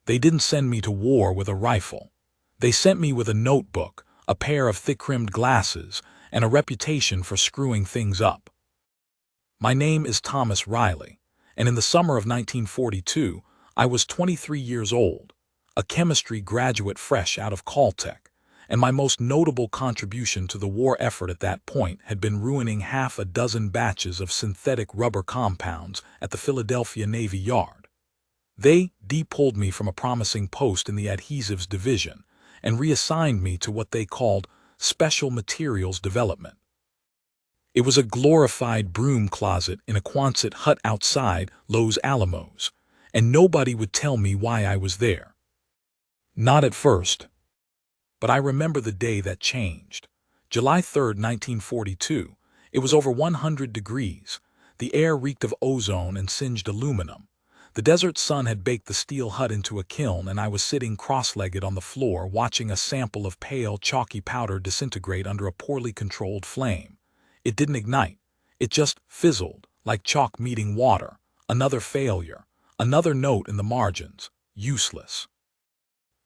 They didn't send me to war with a rifle. They sent me with a notebook, a pair of thick-rimmed glasses, and a reputation for screwing things up. My name is Thomas Riley, and in the summer of 1942, I was 23 years old, a chemistry graduate fresh out of Caltech, and my most notable contribution to the war effort at that point had been ruining half a dozen batches of synthetic rubber compounds at the Philadelphia Navy Yard. They depulled me from a promising post in the adhesives division and reassigned me to what they called special materials development. It was a glorified broom closet in a Quonset hut outside Los Alamos, and nobody would tell me why I was there. Not at first. But I remember the day that changed. July 3, 1942. It was over 100 degrees. The air reeked of ozone and singed aluminum. The desert sun had baked the steel hut into a kiln, and I was sitting cross-legged on the floor watching a sample of pale, chalky powder disintegrate under a poorly controlled flame. It didn't ignite. It just fizzled, like chalk meeting water. Another failure. Another note in the margins. Useless.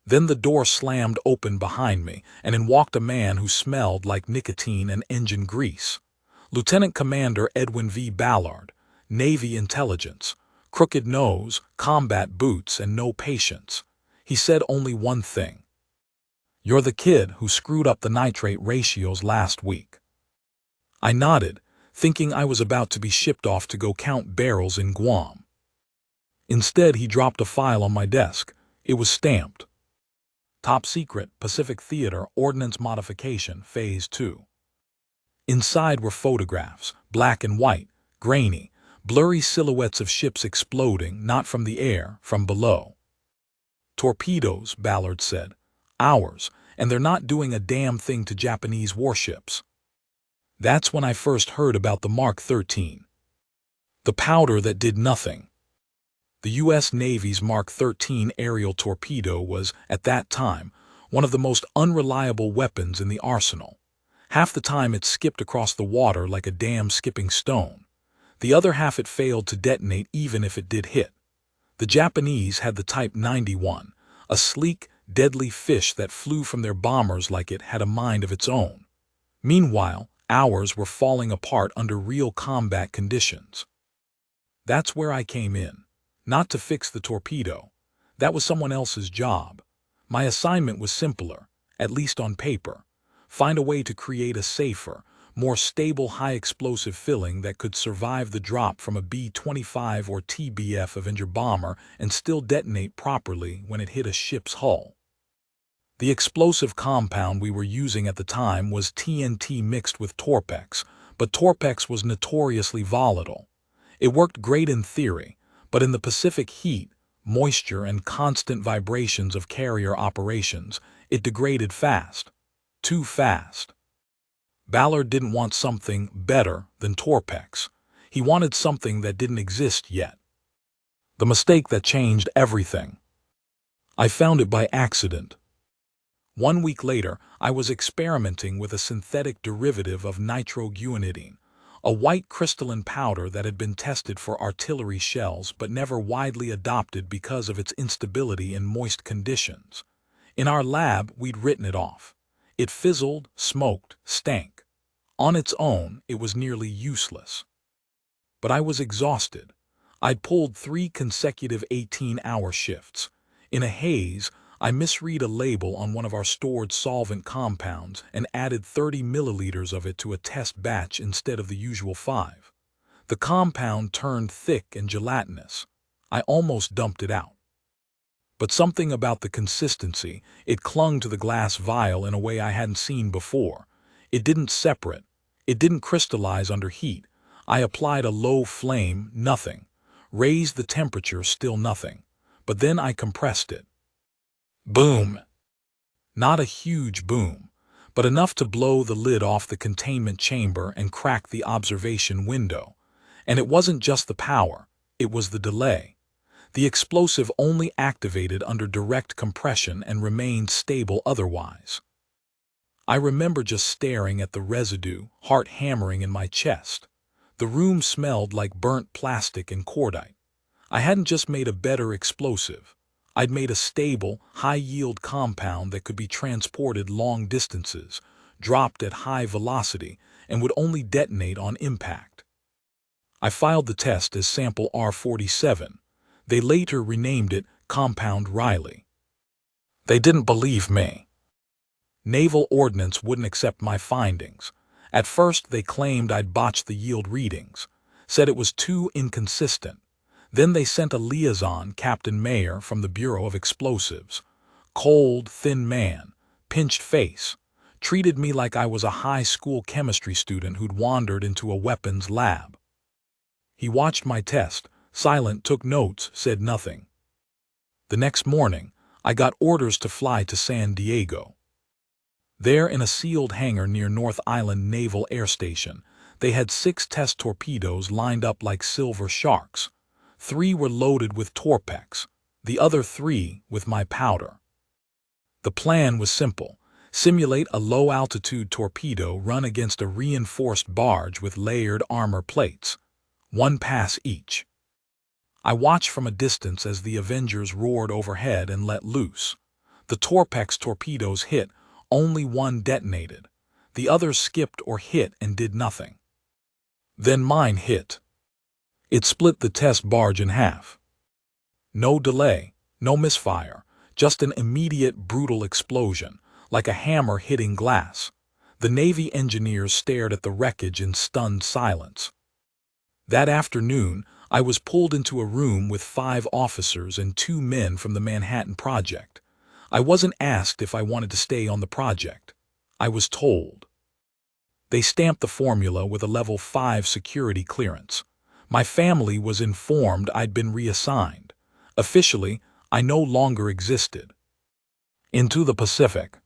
Then the door slammed open behind me, and in walked a man who smelled like nicotine and engine grease. Lieutenant Commander Edwin V. Ballard, Navy Intelligence, crooked nose, combat boots, and no patience. He said only one thing. "You're the kid who screwed up the nitrate ratios last week." I nodded, thinking I was about to be shipped off to go count barrels in Guam. Instead, he dropped a file on my desk. It was stamped. Top Secret, Pacific Theater, Ordnance Modification, Phase 2. Inside were photographs, black and white, grainy, blurry silhouettes of ships exploding, not from the air, from below. "Torpedoes," Ballard said. "Ours, and they're not doing a damn thing to Japanese warships." That's when I first heard about the Mark 13. The powder that did nothing. The U.S. Navy's Mark 13 aerial torpedo was, at that time, one of the most unreliable weapons in the arsenal. Half the time it skipped across the water like a damn skipping stone. The other half it failed to detonate even if it did hit. The Japanese had the Type 91, a sleek, deadly fish that flew from their bombers like it had a mind of its own. Meanwhile, ours were falling apart under real combat conditions. That's where I came in. Not to fix the torpedo. That was someone else's job. My assignment was simpler, at least on paper. Find a way to create a safer, more stable high-explosive filling that could survive the drop from a B-25 or TBF Avenger bomber and still detonate properly when it hit a ship's hull. The explosive compound we were using at the time was TNT mixed with Torpex, but Torpex was notoriously volatile. It worked great in theory, but in the Pacific heat, moisture, and constant vibrations of carrier operations, it degraded fast. Too fast. Ballard didn't want something better than Torpex. He wanted something that didn't exist yet. The mistake that changed everything. I found it by accident. 1 week later, I was experimenting with a synthetic derivative of nitroguanidine, a white crystalline powder that had been tested for artillery shells but never widely adopted because of its instability in moist conditions. In our lab, we'd written it off. It fizzled, smoked, stank. On its own, it was nearly useless. But I was exhausted. I'd pulled 3 consecutive 18-hour shifts. In a haze, I misread a label on one of our stored solvent compounds and added 30 milliliters of it to a test batch instead of the usual 5. The compound turned thick and gelatinous. I almost dumped it out. But something about the consistency, it clung to the glass vial in a way I hadn't seen before. It didn't separate. It didn't crystallize under heat. I applied a low flame, nothing. Raised the temperature, still nothing. But then I compressed it. Boom! Not a huge boom, but enough to blow the lid off the containment chamber and crack the observation window. And it wasn't just the power, it was the delay. The explosive only activated under direct compression and remained stable otherwise. I remember just staring at the residue, heart hammering in my chest. The room smelled like burnt plastic and cordite. I hadn't just made a better explosive. I'd made a stable, high-yield compound that could be transported long distances, dropped at high velocity, and would only detonate on impact. I filed the test as Sample R47. They later renamed it Compound Riley. They didn't believe me. Naval Ordnance wouldn't accept my findings. At first, they claimed I'd botched the yield readings, said it was too inconsistent. Then they sent a liaison, Captain Mayer, from the Bureau of Explosives. Cold, thin man, pinched face, treated me like I was a high school chemistry student who'd wandered into a weapons lab. He watched my test, silent, took notes, said nothing. The next morning, I got orders to fly to San Diego. There, in a sealed hangar near North Island Naval Air Station, they had 6 test torpedoes lined up like silver sharks. 3 were loaded with Torpex, the other 3 with my powder. The plan was simple: simulate a low-altitude torpedo run against a reinforced barge with layered armor plates, 1 pass each. I watched from a distance as the Avengers roared overhead and let loose. The Torpex torpedoes hit, only 1 detonated. The others skipped or hit and did nothing. Then mine hit. It split the test barge in half. No delay, no misfire, just an immediate, brutal explosion, like a hammer hitting glass. The Navy engineers stared at the wreckage in stunned silence. That afternoon, I was pulled into a room with 5 officers and 2 men from the Manhattan Project. I wasn't asked if I wanted to stay on the project. I was told. They stamped the formula with a level 5 security clearance. My family was informed I'd been reassigned. Officially, I no longer existed. Into the Pacific.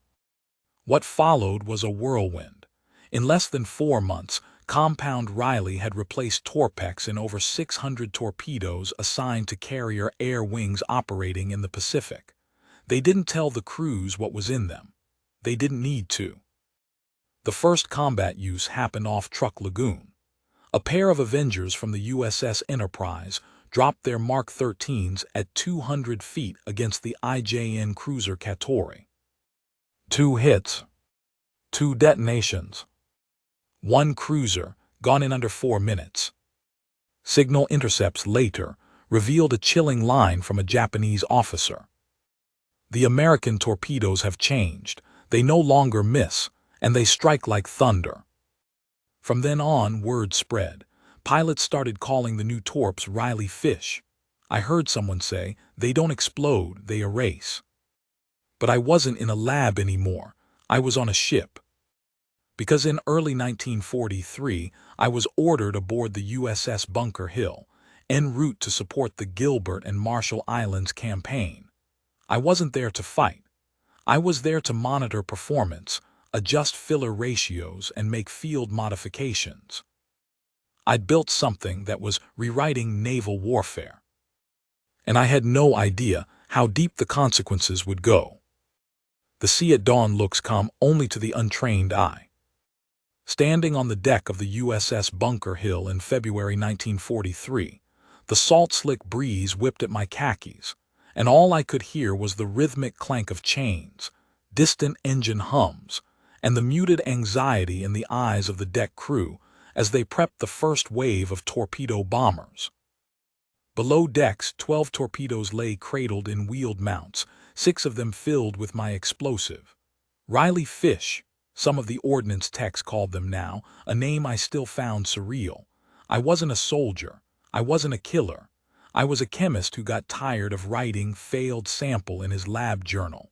What followed was a whirlwind. In less than 4 months, Compound Riley had replaced Torpex in over 600 torpedoes assigned to carrier air wings operating in the Pacific. They didn't tell the crews what was in them. They didn't need to. The first combat use happened off Truk Lagoon. A pair of Avengers from the USS Enterprise dropped their Mark 13s at 200 feet against the IJN cruiser Katori. 2 hits. 2 detonations. 1 cruiser, gone in under 4 minutes. Signal intercepts later revealed a chilling line from a Japanese officer. The American torpedoes have changed. They no longer miss, and they strike like thunder. From then on, word spread. Pilots started calling the new torps Riley Fish. I heard someone say, "They don't explode, they erase." But I wasn't in a lab anymore. I was on a ship. Because in early 1943, I was ordered aboard the USS Bunker Hill, en route to support the Gilbert and Marshall Islands campaign. I wasn't there to fight. I was there to monitor performance, adjust filler ratios, and make field modifications. I'd built something that was rewriting naval warfare. And I had no idea how deep the consequences would go. The sea at dawn looks calm only to the untrained eye. Standing on the deck of the USS Bunker Hill in February 1943, the salt-slick breeze whipped at my khakis, and all I could hear was the rhythmic clank of chains, distant engine hums, and the muted anxiety in the eyes of the deck crew as they prepped the first wave of torpedo bombers. Below decks, 12 torpedoes lay cradled in wheeled mounts, 6 of them filled with my explosive. Riley Fish, some of the ordnance techs called them now, a name I still found surreal. I wasn't a soldier. I wasn't a killer. I was a chemist who got tired of writing failed sample in his lab journal.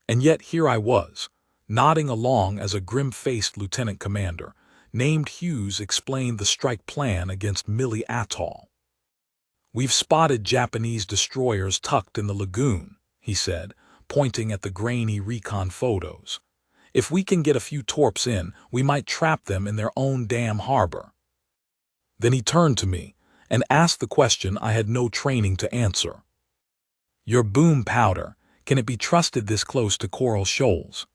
And yet here I was, nodding along as a grim-faced lieutenant commander, named Hughes, explained the strike plan against Mili Atoll. "We've spotted Japanese destroyers tucked in the lagoon," he said, pointing at the grainy recon photos. "If we can get a few torps in, we might trap them in their own damn harbor." Then he turned to me and asked the question I had no training to answer. "Your boom powder, can it be trusted this close to Coral Shoals?"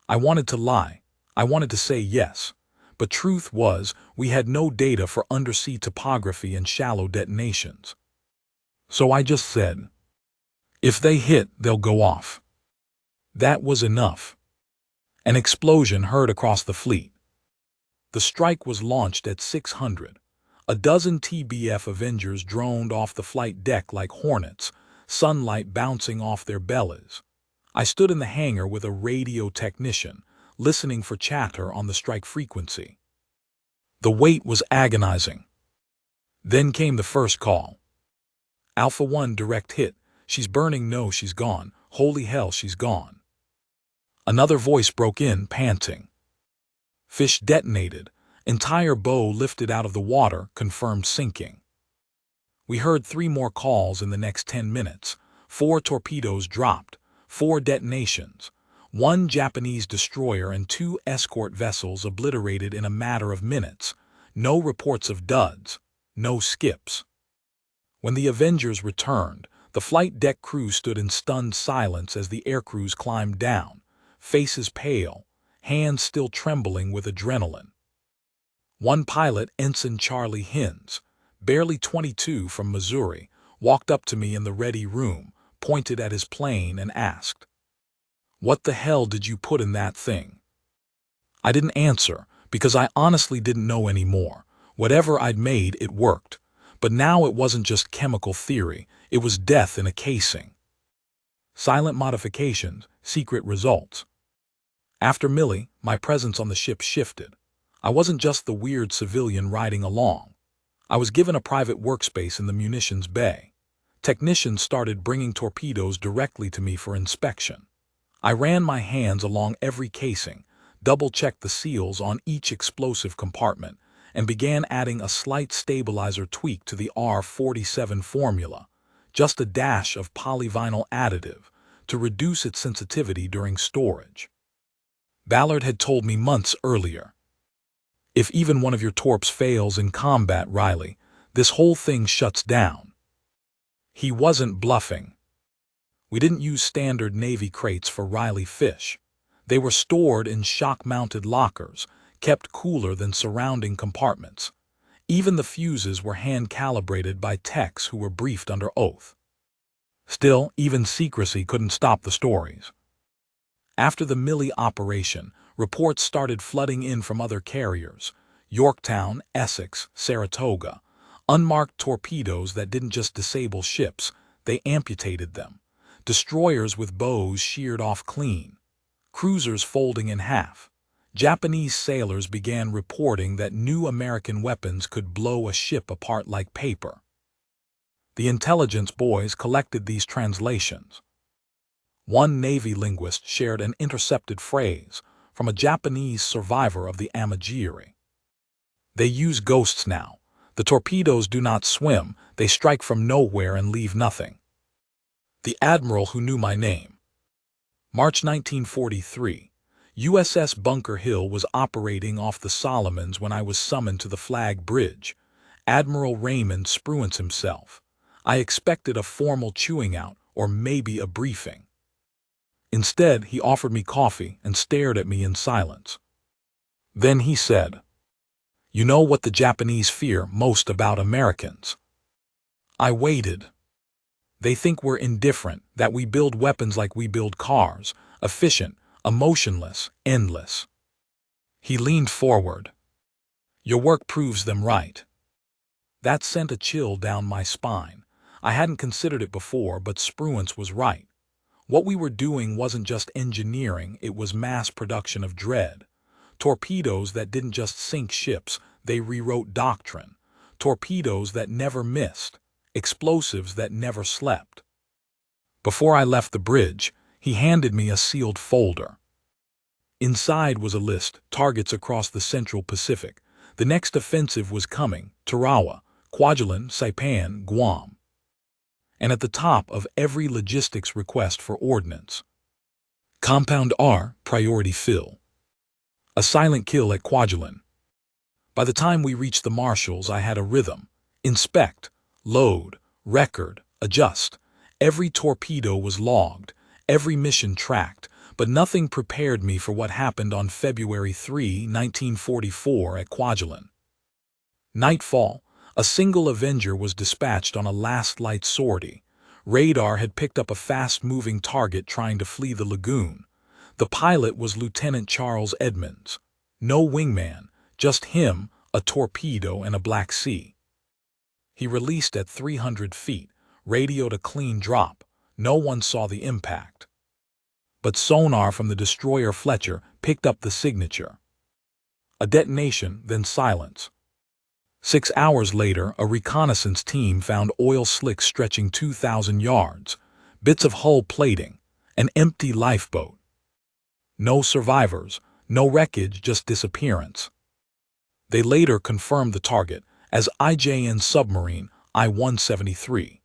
I wanted to lie. I wanted to say yes. But truth was, we had no data for undersea topography and shallow detonations. So I just said, If they hit, they'll go off. That was enough. An explosion heard across the fleet. The strike was launched at 600. A dozen TBF Avengers droned off the flight deck like hornets, sunlight bouncing off their bellies. I stood in the hangar with a radio technician, listening for chatter on the strike frequency. The wait was agonizing. Then came the first call. Alpha 1 direct hit. She's burning. No, she's gone. Holy hell, she's gone. Another voice broke in, panting. Fish detonated. Entire bow lifted out of the water, confirmed sinking. We heard 3 more calls in the next 10 minutes. 4 torpedoes dropped, 4 detonations, 1 Japanese destroyer and 2 escort vessels obliterated in a matter of minutes. No reports of duds, no skips. When the Avengers returned, the flight deck crew stood in stunned silence as the air crews climbed down, faces pale, hands still trembling with adrenaline. One pilot, Ensign Charlie Hines, barely 22 from Missouri, walked up to me in the ready room, pointed at his plane and asked, "What the hell did you put in that thing?" I didn't answer because I honestly didn't know anymore. Whatever I'd made, it worked. But now it wasn't just chemical theory, it was death in a casing. Silent modifications, secret results. After Millie, my presence on the ship shifted. I wasn't just the weird civilian riding along. I was given a private workspace in the munitions bay. Technicians started bringing torpedoes directly to me for inspection. I ran my hands along every casing, double-checked the seals on each explosive compartment, and began adding a slight stabilizer tweak to the R47 formula, just a dash of polyvinyl additive, to reduce its sensitivity during storage. Ballard had told me months earlier, "If even one of your torps fails in combat, Riley, this whole thing shuts down." He wasn't bluffing. We didn't use standard Navy crates for Riley fish. They were stored in shock-mounted lockers, kept cooler than surrounding compartments. Even the fuses were hand-calibrated by techs who were briefed under oath. Still, even secrecy couldn't stop the stories. After the Millie operation, reports started flooding in from other carriers: Yorktown, Essex, Saratoga. Unmarked torpedoes that didn't just disable ships, they amputated them. Destroyers with bows sheared off clean. Cruisers folding in half. Japanese sailors began reporting that new American weapons could blow a ship apart like paper. The intelligence boys collected these translations. One Navy linguist shared an intercepted phrase from a Japanese survivor of the Amagiri. "They use ghosts now. The torpedoes do not swim, they strike from nowhere and leave nothing." The admiral who knew my name. March 1943. USS Bunker Hill was operating off the Solomons when I was summoned to the flag bridge. Admiral Raymond Spruance himself. I expected a formal chewing out or maybe a briefing. Instead, he offered me coffee and stared at me in silence. Then he said, "You know what the Japanese fear most about Americans?" I waited. "They think we're indifferent, that we build weapons like we build cars, efficient, emotionless, endless." He leaned forward. "Your work proves them right." That sent a chill down my spine. I hadn't considered it before, but Spruance was right. What we were doing wasn't just engineering, it was mass production of dread. Torpedoes that didn't just sink ships, they rewrote doctrine. Torpedoes that never missed. Explosives that never slept. Before I left the bridge, he handed me a sealed folder. Inside was a list, targets across the Central Pacific. The next offensive was coming: Tarawa, Kwajalein, Saipan, Guam. And at the top of every logistics request for ordnance: Compound R, priority fill. A silent kill at Kwajalein. By the time we reached the marshals, I had a rhythm: inspect, load, record, adjust. Every torpedo was logged, every mission tracked, but nothing prepared me for what happened on February 3, 1944 at Kwajalein. Nightfall, a single Avenger was dispatched on a last light sortie. Radar had picked up a fast-moving target trying to flee the lagoon. The pilot was Lieutenant Charles Edmonds. No wingman, just him, a torpedo, and a Black Sea. He released at 300 feet, radioed a clean drop. No one saw the impact. But sonar from the destroyer Fletcher picked up the signature. A detonation, then silence. 6 hours later, a reconnaissance team found oil slicks stretching 2,000 yards, bits of hull plating, an empty lifeboat. No survivors, no wreckage, just disappearance. They later confirmed the target as IJN submarine I-173.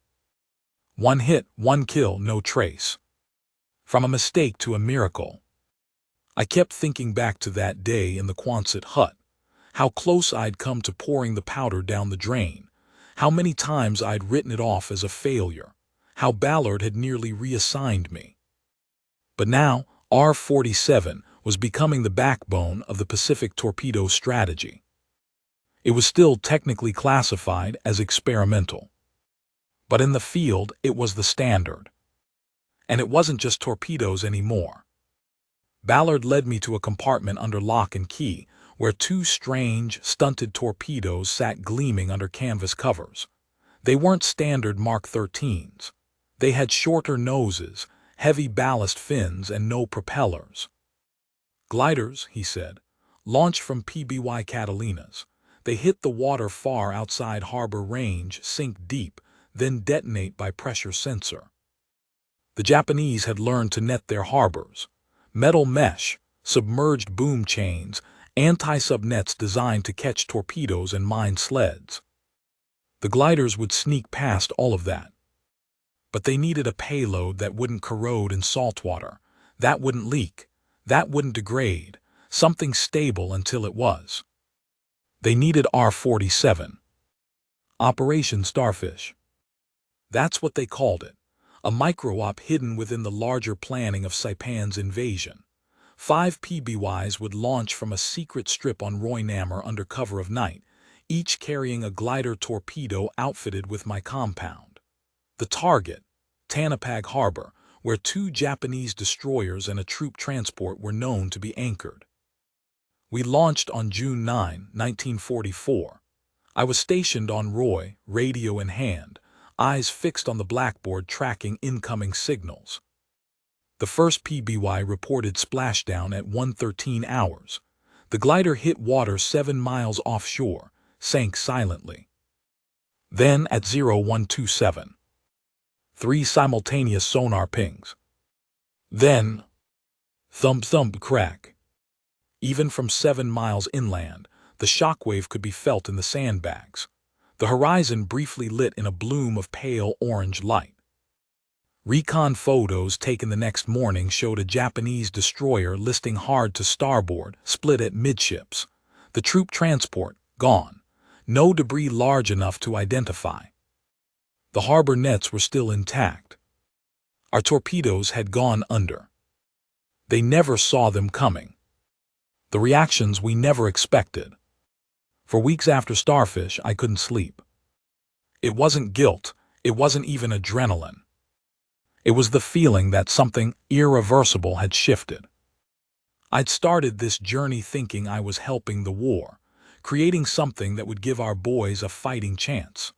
1 hit, 1 kill, no trace. From a mistake to a miracle. I kept thinking back to that day in the Quonset hut, how close I'd come to pouring the powder down the drain, how many times I'd written it off as a failure, how Ballard had nearly reassigned me. But now, R-47 was becoming the backbone of the Pacific torpedo strategy. It was still technically classified as experimental. But in the field, it was the standard. And it wasn't just torpedoes anymore. Ballard led me to a compartment under lock and key, where 2 strange, stunted torpedoes sat gleaming under canvas covers. They weren't standard Mark 13s. They had shorter noses, heavy ballast fins, and no propellers. Gliders, he said, launched from PBY Catalinas. They hit the water far outside harbor range, sink deep, then detonate by pressure sensor. The Japanese had learned to net their harbors. Metal mesh, submerged boom chains, anti-sub nets designed to catch torpedoes and mine sleds. The gliders would sneak past all of that. But they needed a payload that wouldn't corrode in salt water, that wouldn't leak, that wouldn't degrade, something stable until it was. They needed R-47. Operation Starfish. That's what they called it, a micro-op hidden within the larger planning of Saipan's invasion. 5 PBYs would launch from a secret strip on Roynammer under cover of night, each carrying a glider torpedo outfitted with my compound. The target, Tanapag Harbor, where 2 Japanese destroyers and a troop transport were known to be anchored. We launched on June 9, 1944. I was stationed on Roy, radio in hand, eyes fixed on the blackboard tracking incoming signals. The first PBY reported splashdown at 1:13 hours. The glider hit water 7 miles offshore, sank silently. Then at 0127. 3 simultaneous sonar pings. Then, thump thump crack. Even from 7 miles inland, the shockwave could be felt in the sandbags. The horizon briefly lit in a bloom of pale orange light. Recon photos taken the next morning showed a Japanese destroyer listing hard to starboard, split at midships. The troop transport, gone. No debris large enough to identify. The harbor nets were still intact. Our torpedoes had gone under. They never saw them coming. The reactions we never expected. For weeks after Starfish, I couldn't sleep. It wasn't guilt, it wasn't even adrenaline. It was the feeling that something irreversible had shifted. I'd started this journey thinking I was helping the war, creating something that would give our boys a fighting chance.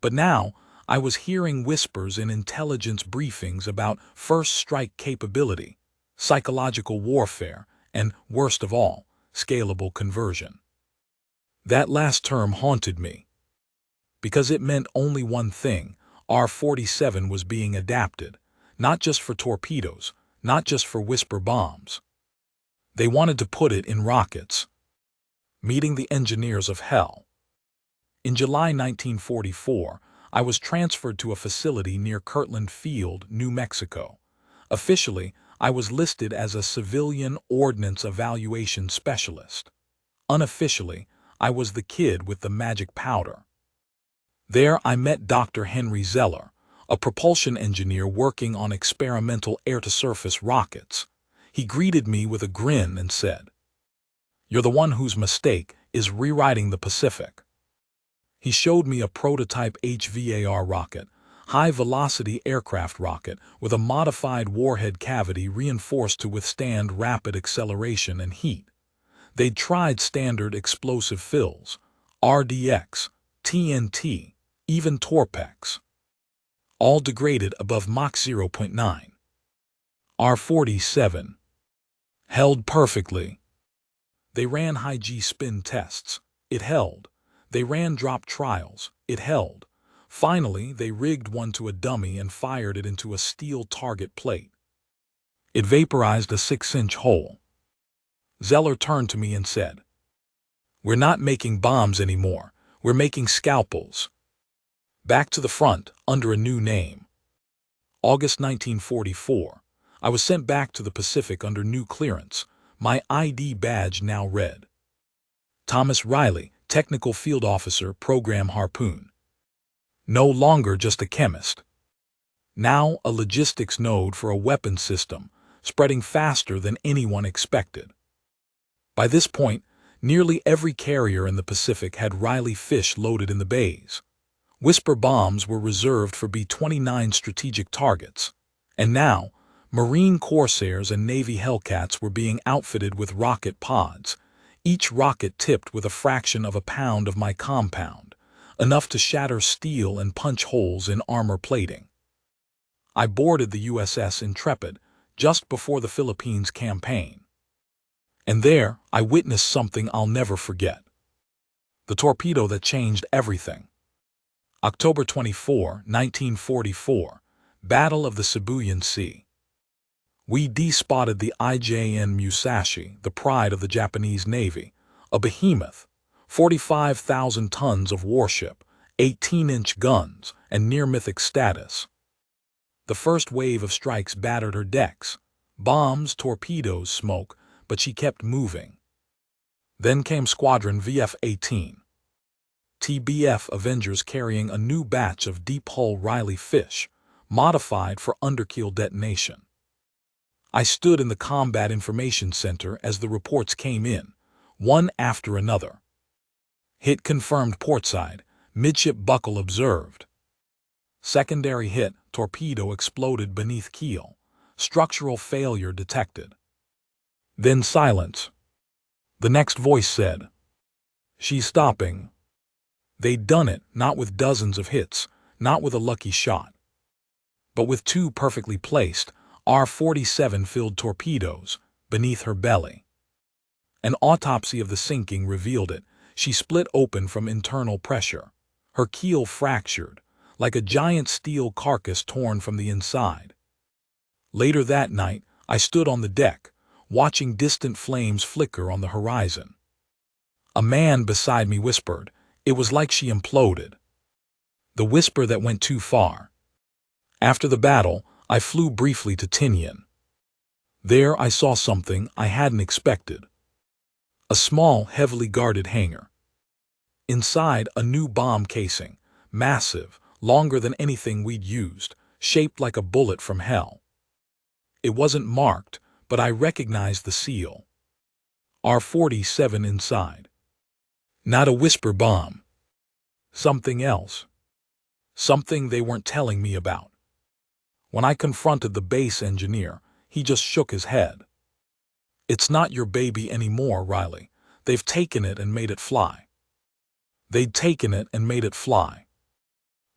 But now, I was hearing whispers in intelligence briefings about first strike capability, psychological warfare, and, worst of all, scalable conversion. That last term haunted me. Because it meant only one thing: R-47 was being adapted, not just for torpedoes, not just for whisper bombs. They wanted to put it in rockets. Meeting the engineers of hell. In July 1944, I was transferred to a facility near Kirtland Field, New Mexico. Officially, I was listed as a civilian ordnance evaluation specialist. Unofficially, I was the kid with the magic powder. There I met Dr. Henry Zeller, a propulsion engineer working on experimental air-to-surface rockets. He greeted me with a grin and said, "You're the one whose mistake is rewriting the Pacific." He showed me a prototype HVAR rocket, high-velocity aircraft rocket with a modified warhead cavity reinforced to withstand rapid acceleration and heat. They'd tried standard explosive fills, RDX, TNT, even Torpex. All degraded above Mach 0.9. R-47 held perfectly. They ran high-G spin tests. It held. They ran drop trials. It held. Finally, they rigged one to a dummy and fired it into a steel target plate. It vaporized a 6-inch hole. Zeller turned to me and said, "We're not making bombs anymore. We're making scalpels." Back to the front, under a new name. August 1944. I was sent back to the Pacific under new clearance. My ID badge now read, Thomas Riley, Technical Field Officer, Program Harpoon. No longer just a chemist. Now a logistics node for a weapons system, spreading faster than anyone expected. By this point, nearly every carrier in the Pacific had Riley fish loaded in the bays. Whisper bombs were reserved for B-29 strategic targets. And now, Marine Corsairs and Navy Hellcats were being outfitted with rocket pods, each rocket tipped with a fraction of a pound of my compound, enough to shatter steel and punch holes in armor plating. I boarded the USS Intrepid just before the Philippines campaign. And there, I witnessed something I'll never forget. The torpedo that changed everything. October 24, 1944, Battle of the Sibuyan Sea. We de-spotted the IJN Musashi, the pride of the Japanese Navy, a behemoth, 45,000 tons of warship, 18-inch guns, and near-mythic status. The first wave of strikes battered her decks, bombs, torpedoes, smoke, but she kept moving. Then came Squadron VF-18. TBF Avengers carrying a new batch of deep-hull Riley fish, modified for underkeel detonation. I stood in the Combat Information Center as the reports came in, one after another. Hit confirmed portside, midship buckle observed. Secondary hit, torpedo exploded beneath keel, structural failure detected. Then silence. The next voice said, "She's stopping." They'd done it, not with dozens of hits, not with a lucky shot, but with two perfectly placed, R-47-filled torpedoes beneath her belly. An autopsy of the sinking revealed it. She split open from internal pressure, her keel fractured, like a giant steel carcass torn from the inside. Later that night, I stood on the deck, watching distant flames flicker on the horizon. A man beside me whispered, "It was like she imploded." The whisper that went too far. After the battle, I flew briefly to Tinian. There I saw something I hadn't expected. A small, heavily guarded hangar. Inside, a new bomb casing, massive, longer than anything we'd used, shaped like a bullet from hell. It wasn't marked, but I recognized the seal. R-47 inside. Not a whisper bomb. Something else. Something they weren't telling me about. When I confronted the base engineer, he just shook his head. "It's not your baby anymore, Riley. They've taken it and made it fly." They'd taken it and made it fly.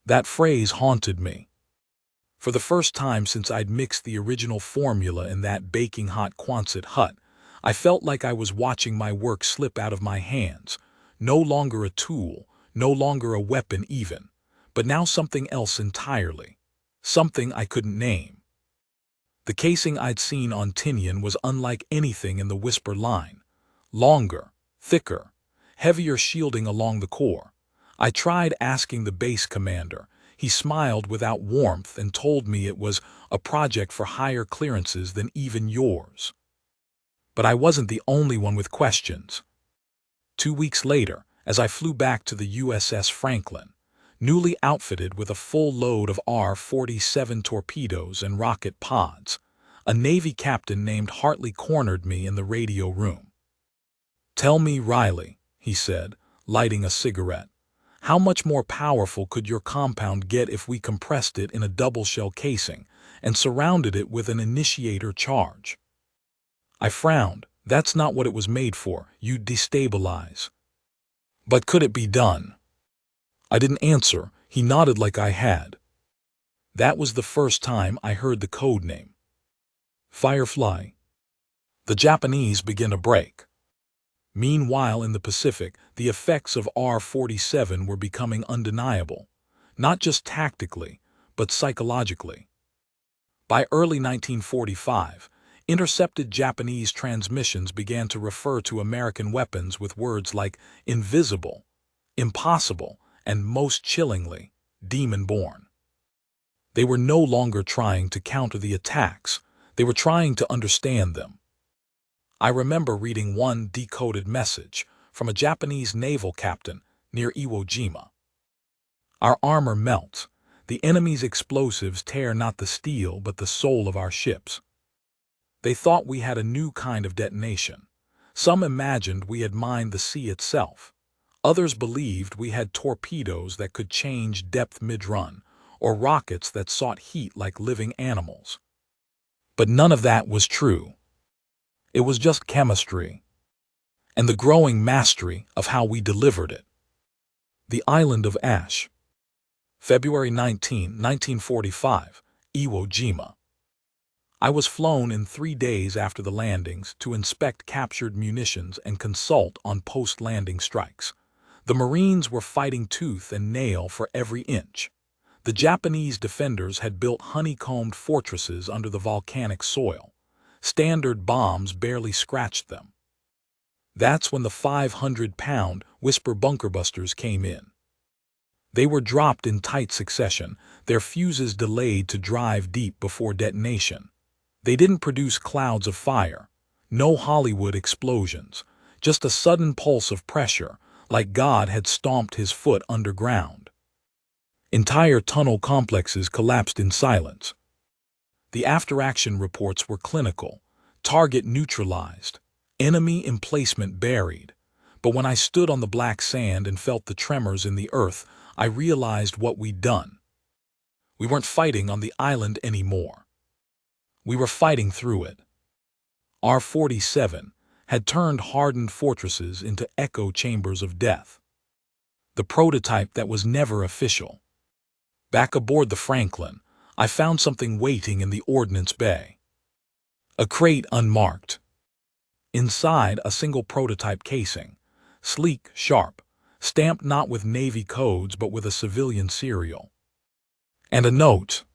That phrase haunted me. For the first time since I'd mixed the original formula in that baking-hot Quonset hut, I felt like I was watching my work slip out of my hands. No longer a tool, no longer a weapon even, but now something else entirely. Something I couldn't name. The casing I'd seen on Tinian was unlike anything in the Whisper line. Longer, thicker, heavier shielding along the core. I tried asking the base commander. He smiled without warmth and told me it was a project for higher clearances than even yours. But I wasn't the only one with questions. 2 weeks later, as I flew back to the USS Franklin, newly outfitted with a full load of R-47 torpedoes and rocket pods, a Navy captain named Hartley cornered me in the radio room. "Tell me, Riley," he said, lighting a cigarette, How much more powerful could your compound get if we compressed it in a double-shell casing and surrounded it with an initiator charge? I frowned. That's not what it was made for. You destabilize. But could it be done? I didn't answer. He nodded like I had. That was the first time I heard the code name. Firefly. The Japanese began to break. Meanwhile, in the Pacific, the effects of R-47 were becoming undeniable, not just tactically, but psychologically. By early 1945, intercepted Japanese transmissions began to refer to American weapons with words like invisible, impossible, and most chillingly, demon-born. They were no longer trying to counter the attacks, they were trying to understand them. I remember reading one decoded message from a Japanese naval captain near Iwo Jima. Our armor melts. The enemy's explosives tear not the steel but the soul of our ships. They thought we had a new kind of detonation. Some imagined we had mined the sea itself. Others believed we had torpedoes that could change depth mid-run, or rockets that sought heat like living animals. But none of that was true. It was just chemistry, and the growing mastery of how we delivered it. The Island of Ash. February 19, 1945, Iwo Jima. I was flown in 3 days after the landings to inspect captured munitions and consult on post-landing strikes. The Marines were fighting tooth and nail for every inch. The Japanese defenders had built honeycombed fortresses under the volcanic soil. Standard bombs barely scratched them. That's when the 500-pound Whisper bunkerbusters came in. They were dropped in tight succession, their fuses delayed to drive deep before detonation. They didn't produce clouds of fire, no Hollywood explosions, just a sudden pulse of pressure, like God had stomped his foot underground. Entire tunnel complexes collapsed in silence. The after-action reports were clinical. Target neutralized. Enemy emplacement buried. But when I stood on the black sand and felt the tremors in the earth, I realized what we'd done. We weren't fighting on the island anymore. We were fighting through it. R-47 had turned hardened fortresses into echo chambers of death. The prototype that was never official. Back aboard the Franklin, I found something waiting in the ordnance bay. A crate unmarked. Inside, a single prototype casing, sleek, sharp, stamped not with Navy codes but with a civilian serial. And a note.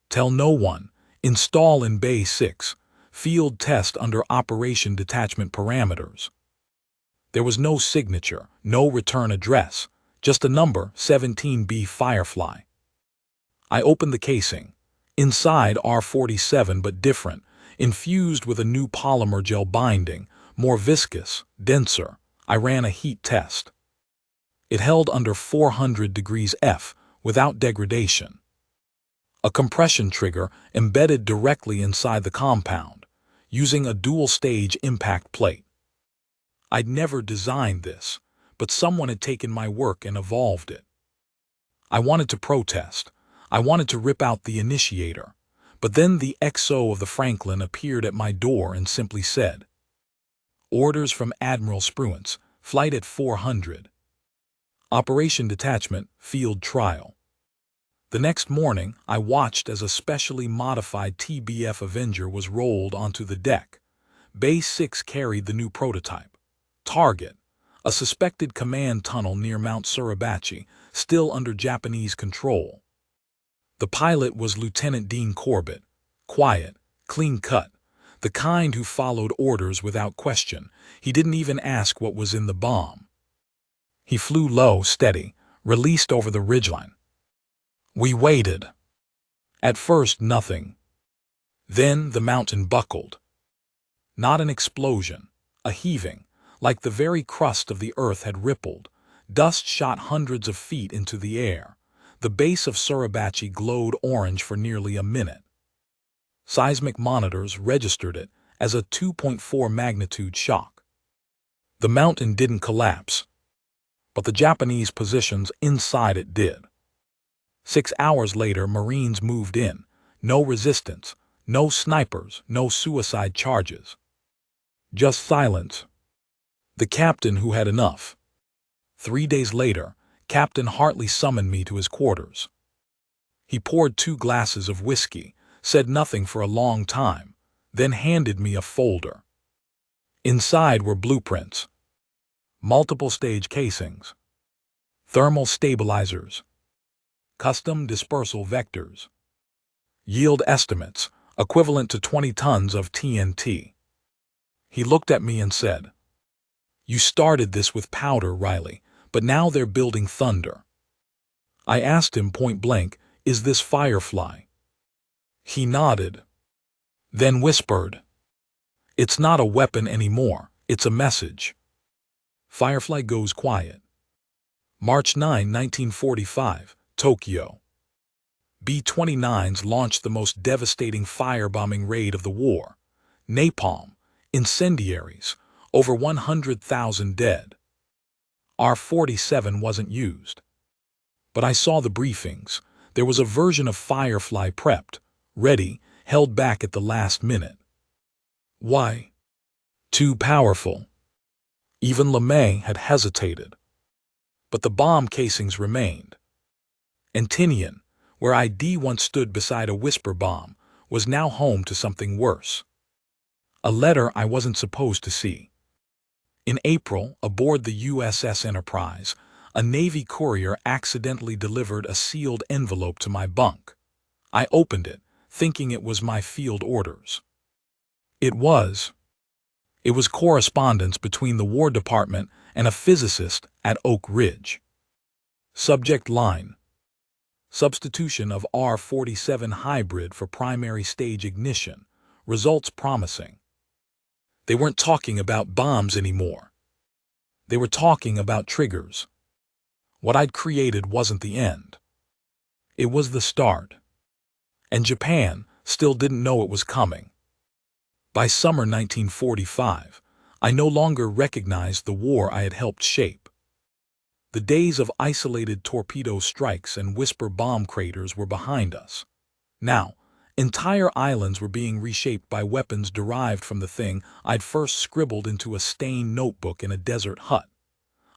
Tell no one. Install in Bay 6. Field test under Operation Detachment parameters. There was no signature, no return address, just a number, 17B Firefly. I opened the casing. Inside, R-47 but different, infused with a new polymer gel binding, more viscous, denser. I ran a heat test. It held under 400 degrees F without degradation. A compression trigger embedded directly inside the compound, using a dual-stage impact plate. I'd never designed this, but someone had taken my work and evolved it. I wanted to protest. I wanted to rip out the initiator, but then the XO of the Franklin appeared at my door and simply said, "Orders from Admiral Spruance, flight at 400. Operation Detachment, Field Trial." The next morning, I watched as a specially modified TBF Avenger was rolled onto the deck. Bay 6 carried the new prototype. Target, a suspected command tunnel near Mount Suribachi, still under Japanese control. The pilot was Lieutenant Dean Corbett, quiet, clean-cut, the kind who followed orders without question. He didn't even ask what was in the bomb. He flew low, steady, released over the ridgeline. We waited. At first, nothing. Then the mountain buckled. Not an explosion, a heaving, like the very crust of the earth had rippled. Dust shot hundreds of feet into the air. The base of Suribachi glowed orange for nearly a minute. Seismic monitors registered it as a 2.4 magnitude shock. The mountain didn't collapse. but the Japanese positions inside it did. 6 hours later, Marines moved in. No resistance, no snipers, no suicide charges. Just silence. The captain who had enough. 3 days later, Captain Hartley summoned me to his quarters. He poured 2 glasses of whiskey, said nothing for a long time, then handed me a folder. Inside were blueprints, multiple stage casings, thermal stabilizers, custom dispersal vectors, yield estimates equivalent to 20 tons of TNT. He looked at me and said, "You started this with powder, Riley, but now they're building thunder." I asked him point blank, "Is this Firefly?" He nodded, then whispered, "It's not a weapon anymore, it's a message." Firefly goes quiet. March 9, 1945, Tokyo. B-29s launched the most devastating firebombing raid of the war. Napalm, incendiaries, over 100,000 dead. R-47 wasn't used. But I saw the briefings. There was a version of Firefly prepped, ready, held back at the last minute. Why? Too powerful. Even LeMay had hesitated. But the bomb casings remained. And Tinian, where ID once stood beside a whisper bomb, was now home to something worse. A letter I wasn't supposed to see. In April, aboard the USS Enterprise, a Navy courier accidentally delivered a sealed envelope to my bunk. I opened it, thinking it was my field orders. It was. It was correspondence between the War Department and a physicist at Oak Ridge. Subject line: substitution of R-47 hybrid for primary stage ignition. Results promising. They weren't talking about bombs anymore. They were talking about triggers. What I'd created wasn't the end. It was the start. And Japan still didn't know it was coming. By summer 1945, I no longer recognized the war I had helped shape. The days of isolated torpedo strikes and whisper bomb craters were behind us. Now, entire islands were being reshaped by weapons derived from the thing I'd first scribbled into a stained notebook in a desert hut.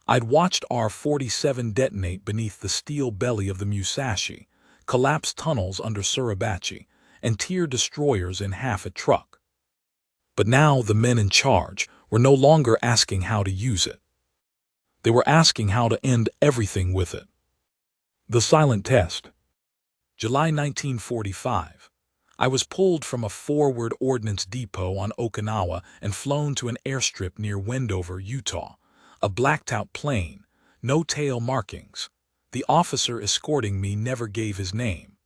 I'd watched R-47 detonate beneath the steel belly of the Musashi, collapse tunnels under Suribachi, and tier destroyers in half a truck. But now the men in charge were no longer asking how to use it. They were asking how to end everything with it. The silent test. July 1945. I was pulled from a forward ordnance depot on Okinawa and flown to an airstrip near Wendover, Utah. A blacked-out plane, no tail markings. The officer escorting me never gave his name.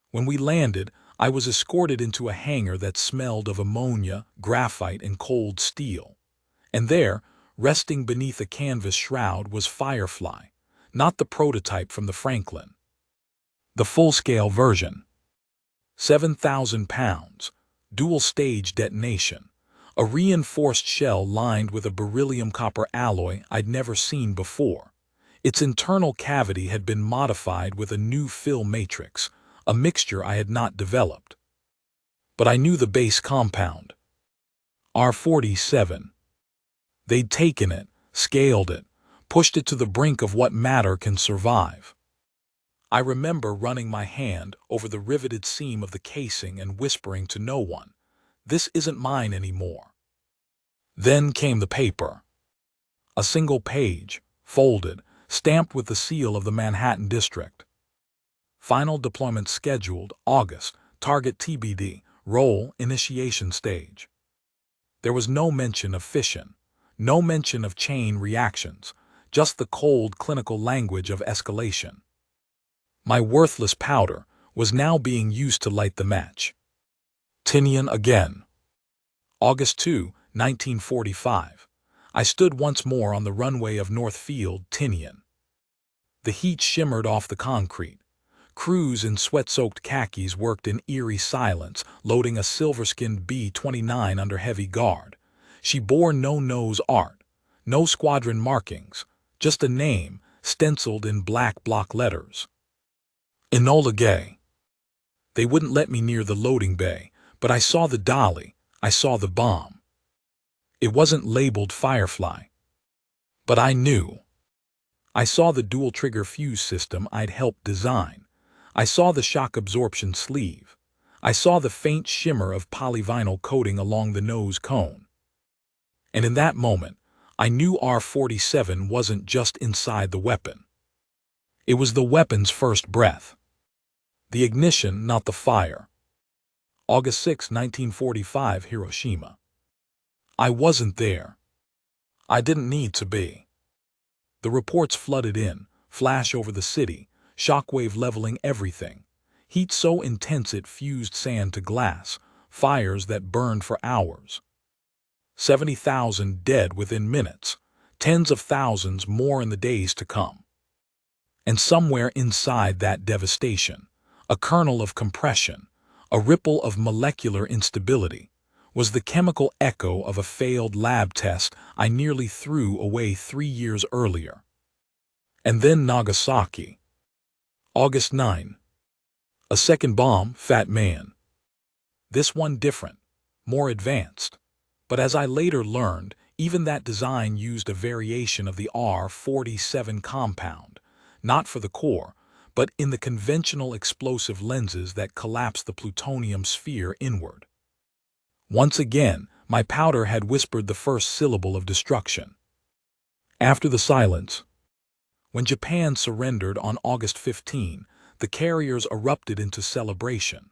When we landed, I was escorted into a hangar that smelled of ammonia, graphite, and cold steel. And there, resting beneath a canvas shroud, was Firefly, not the prototype from the Franklin. The full-scale version. 7,000 pounds, dual-stage detonation. A reinforced shell lined with a beryllium-copper alloy I'd never seen before. Its internal cavity had been modified with a new fill matrix, a mixture I had not developed. But I knew the base compound. R-47. They'd taken it, scaled it, pushed it to the brink of what matter can survive. I remember running my hand over the riveted seam of the casing and whispering to no one, "This isn't mine anymore." Then came the paper. A single page, folded, stamped with the seal of the Manhattan District. Final deployment scheduled, August, target TBD, roll, initiation stage. There was no mention of fission, no mention of chain reactions, just the cold clinical language of escalation. My worthless powder was now being used to light the match. Tinian again. August 2, 1945. I stood once more on the runway of North Field, Tinian. The heat shimmered off the concrete. Crews in sweat-soaked khakis worked in eerie silence, loading a silver-skinned B-29 under heavy guard. She bore no nose art, no squadron markings, just a name stenciled in black block letters. Enola Gay. They wouldn't let me near the loading bay, but I saw the dolly, I saw the bomb. It wasn't labeled Firefly. But I knew. I saw the dual-trigger fuse system I'd helped design. I saw the shock absorption sleeve. I saw the faint shimmer of polyvinyl coating along the nose cone. And in that moment, I knew R-47 wasn't just inside the weapon. It was the weapon's first breath. The ignition, not the fire. August 6, 1945, Hiroshima. I wasn't there. I didn't need to be. The reports flooded in, flash over the city, shockwave leveling everything. Heat so intense it fused sand to glass, fires that burned for hours. 70,000 dead within minutes, tens of thousands more in the days to come. And somewhere inside that devastation, a kernel of compression, a ripple of molecular instability, was the chemical echo of a failed lab test I nearly threw away 3 years earlier. And then Nagasaki. August 9. A second bomb, Fat Man. This one different, more advanced. But as I later learned, even that design used a variation of the R-47 compound, not for the core, but in the conventional explosive lenses that collapse the plutonium sphere inward. Once again, my powder had whispered the first syllable of destruction. After the silence, when Japan surrendered on August 15, the carriers erupted into celebration.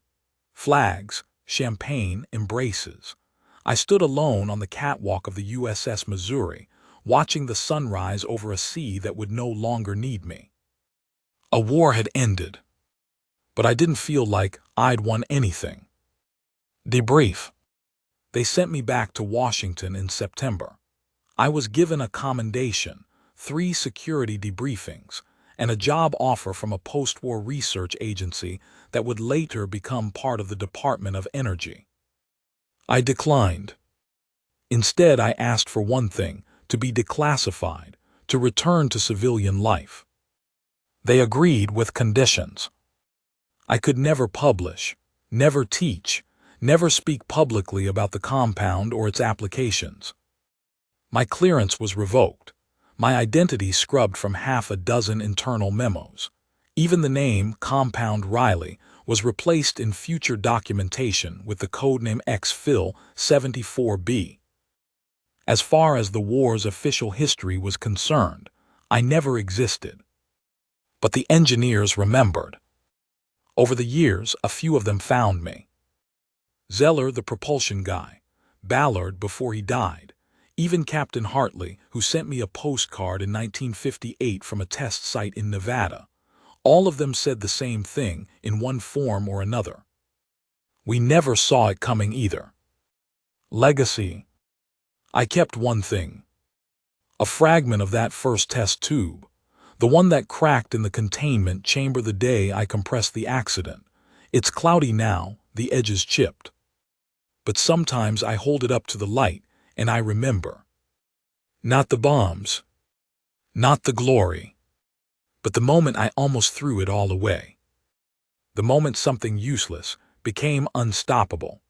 Flags, champagne, embraces. I stood alone on the catwalk of the USS Missouri, watching the sunrise over a sea that would no longer need me. A war had ended, but I didn't feel like I'd won anything. Debrief. They sent me back to Washington in September. I was given a commendation, 3 security debriefings, and a job offer from a post-war research agency that would later become part of the Department of Energy. I declined. Instead, I asked for one thing, to be declassified, to return to civilian life. They agreed with conditions. I could never publish, never teach, never speak publicly about the compound or its applications. My clearance was revoked, my identity scrubbed from half a dozen internal memos. Even the name Compound Riley was replaced in future documentation with the codename Exfil 74B. As far as the war's official history was concerned, I never existed. But the engineers remembered. Over the years, a few of them found me. Zeller, the propulsion guy, Ballard before he died, even Captain Hartley, who sent me a postcard in 1958 from a test site in Nevada. All of them said the same thing in one form or another. We never saw it coming either. Legacy. I kept one thing. A fragment of that first test tube, the one that cracked in the containment chamber the day I compressed the accident. It's cloudy now, the edges chipped. But sometimes I hold it up to the light, and I remember. Not the bombs, not the glory, but the moment I almost threw it all away. The moment something useless became unstoppable.